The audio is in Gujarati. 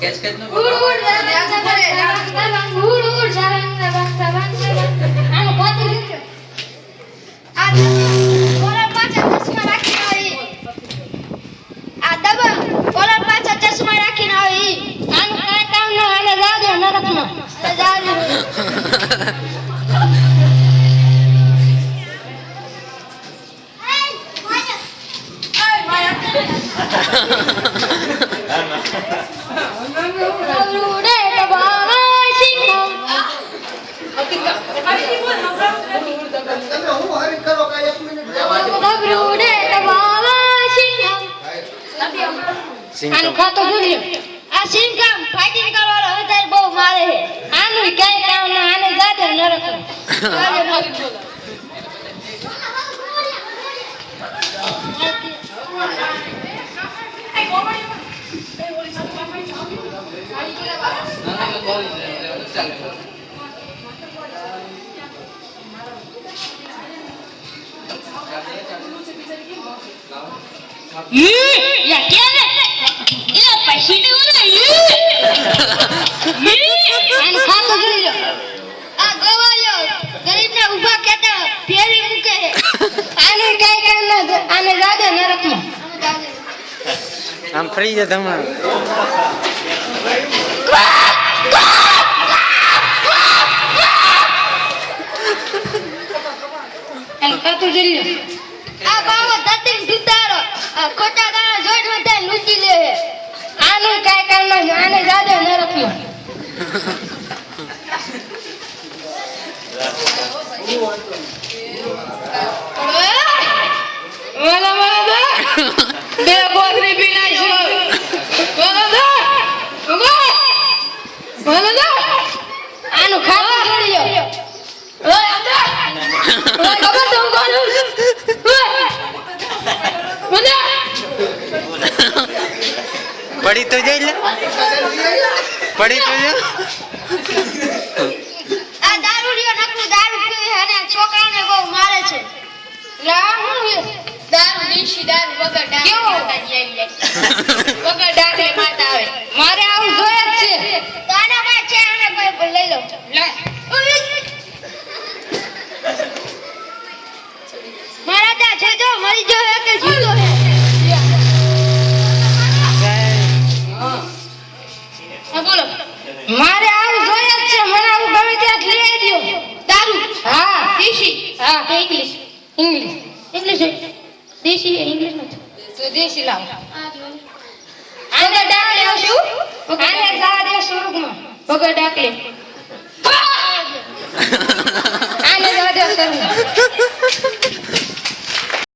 Catch no આનું ખાતો જોજો આ સિંગમ ફાઇટિંગ કરવાનો અત્યારે બહુ મારે છે આનું કઈ કામ ના આને જાતે નરક ya tiene ila pasine una an ખાતો જોજો આ ગવાયો ગરીબને ઊભા કેતા ફેરી મૂકે આને કઈ કામ ના આને જાદે નરકમાં આમ ફરી જાય તમે an ખાતો જોજો આ બાવો તતિન દુતારો ખોટા દાણા જોઈન વધારે લૂંટી લે આનું કાઈ કામ ના આને જાદે નરકમાં વાલા વાલા બે બોતરી પીનાઈ છો વાલા વાલા આનું ખાવા જોડ્યો ઓય આદા ઓય ખબર તો કોણ પડી તો જઈ લે પડી તો જા આ દારૂડિયો નકરું દારૂ પીવે અને છોકરાને બહુ મારે છે લા હું દારૂ દેશી દારૂ વગર ડાકલે વગર ડાકલે મારતા આવે મારે આવું જોઈએ જ છે તાના માં છે આને કોઈ લઈ લો લે મારા ત્યાં છે તો મરી જો કે જીતો હે હા બોલો મારે આવું જોઈએ જ છે મને આવું ગમે ત્યાં લઈ દયો દારૂ હા દેશી હા ઇંગ્લિશ દેશી ઇંગ્લિશ માં તો દેશી લાવ આને ડાકલે આવશું આને જા દે સ્વર્ગમાં વગર ડાકલે આને જા દે સ્વર્ગમાં